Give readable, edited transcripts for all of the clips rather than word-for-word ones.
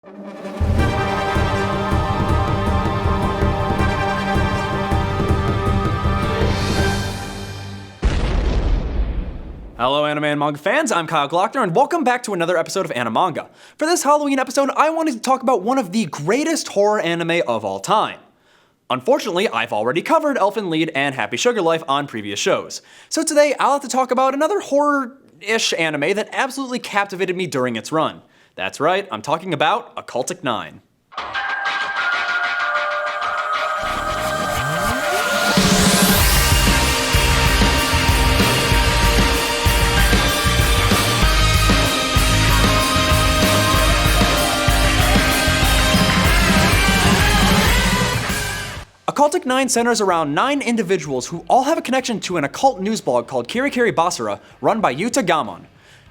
Hello anime and manga fans, I'm Kyle Glockner and welcome back to another episode of Animanga. For this Halloween episode, I wanted to talk about one of the greatest horror anime of all time. Unfortunately, I've already covered Elfen Lied and Happy Sugar Life on previous shows. So today, I'll have to talk about another horror-ish anime that absolutely captivated me during its run. That's right, I'm talking about Occultic 9. Occultic 9 centers around 9 individuals who all have a connection to an occult news blog called Kirikiri Basara, run by Yuta Gamon.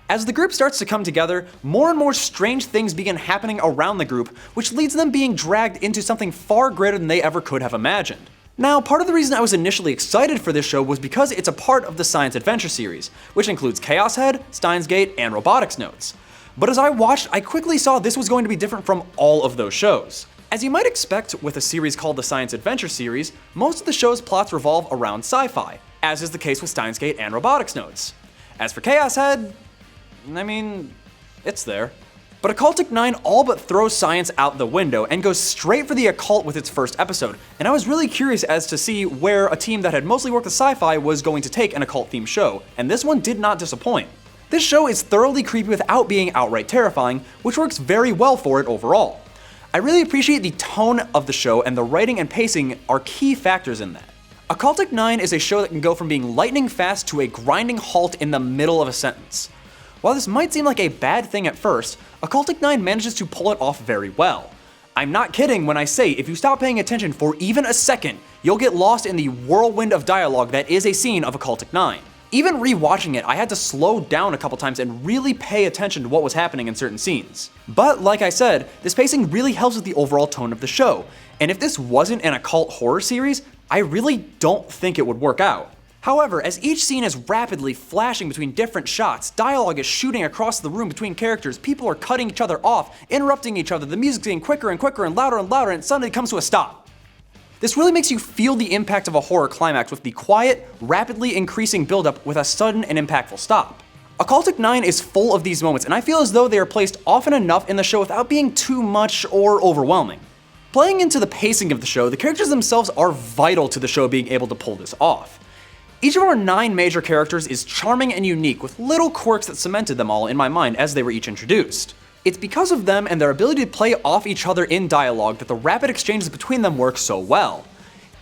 As the group starts to come together, more and more strange things begin happening around the group, which leads them being dragged into something far greater than they ever could have imagined. Now, part of the reason I was initially excited for this show was because it's a part of the Science Adventure series, which includes Chaos Head, Steins Gate, and Robotics Notes. But as I watched, I quickly saw this was going to be different from all of those shows. As you might expect with a series called the Science Adventure series, most of the show's plots revolve around sci-fi, as is the case with Steins Gate and Robotics Notes. As for Chaos Head, I mean, it's there. But Occultic 9 all but throws science out the window and goes straight for the occult with its first episode, and I was really curious as to see where a team that had mostly worked with sci-fi was going to take an occult-themed show, and this one did not disappoint. This show is thoroughly creepy without being outright terrifying, which works very well for it overall. I really appreciate the tone of the show, and the writing and pacing are key factors in that. Occultic 9 is a show that can go from being lightning fast to a grinding halt in the middle of a sentence. While this might seem like a bad thing at first, Occultic 9 manages to pull it off very well. I'm not kidding when I say if you stop paying attention for even a second, you'll get lost in the whirlwind of dialogue that is a scene of Occultic 9. Even rewatching it, I had to slow down a couple times and really pay attention to what was happening in certain scenes. But like I said, this pacing really helps with the overall tone of the show, and if this wasn't an occult horror series, I really don't think it would work out. However, as each scene is rapidly flashing between different shots, dialogue is shooting across the room between characters, people are cutting each other off, interrupting each other, the music's getting quicker and quicker and louder, and it suddenly comes to a stop. This really makes you feel the impact of a horror climax with the quiet, rapidly increasing buildup with a sudden and impactful stop. Occultic 9 is full of these moments, and I feel as though they are placed often enough in the show without being too much or overwhelming. Playing into the pacing of the show, the characters themselves are vital to the show being able to pull this off. Each of our 9 major characters is charming and unique, with little quirks that cemented them all in my mind as they were each introduced. It's because of them and their ability to play off each other in dialogue that the rapid exchanges between them work so well.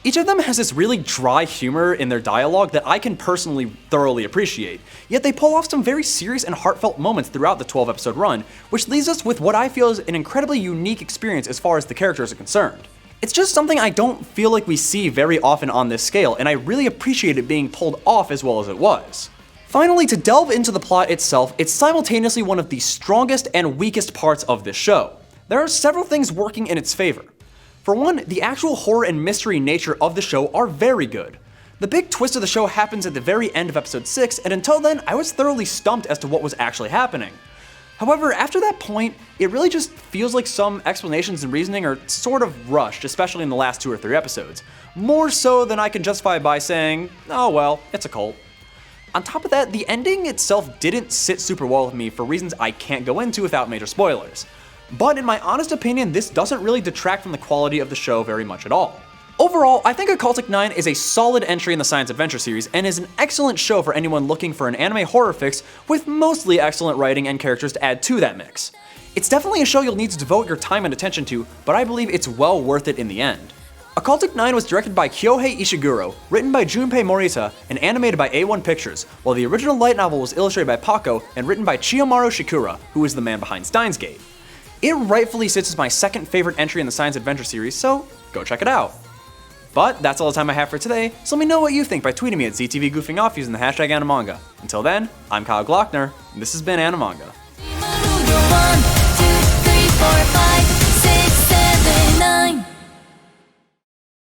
Each of them has this really dry humor in their dialogue that I can personally thoroughly appreciate, yet they pull off some very serious and heartfelt moments throughout the 12-episode run, which leaves us with what I feel is an incredibly unique experience as far as the characters are concerned. It's just something I don't feel like we see very often on this scale, and I really appreciate it being pulled off as well as it was. Finally, to delve into the plot itself, it's simultaneously one of the strongest and weakest parts of this show. There are several things working in its favor. For one, the actual horror and mystery nature of the show are very good. The big twist of the show happens at the very end of episode 6, and until then, I was thoroughly stumped as to what was actually happening. However, after that point, it really just feels like some explanations and reasoning are sort of rushed, especially in the last 2 or 3 episodes. More so than I can justify by saying, oh well, it's a cult. On top of that, the ending itself didn't sit super well with me for reasons I can't go into without major spoilers. But in my honest opinion, this doesn't really detract from the quality of the show very much at all. Overall, I think Occultic 9 is a solid entry in the Science Adventure series and is an excellent show for anyone looking for an anime horror fix with mostly excellent writing and characters to add to that mix. It's definitely a show you'll need to devote your time and attention to, but I believe it's well worth it in the end. Occultic 9 was directed by Kyohei Ishiguro, written by Junpei Morita, and animated by A1 Pictures, while the original light novel was illustrated by Paco and written by Chiyomaru Shikura, who is the man behind Steins Gate. It rightfully sits as my second favorite entry in the Science Adventure series, so go check it out. But that's all the time I have for today, so let me know what you think by tweeting me at ZTVGoofingOff using the hashtag Animanga. Until then, I'm Kyle Glockner, and this has been Animanga. 1, 2, 3, 4, 5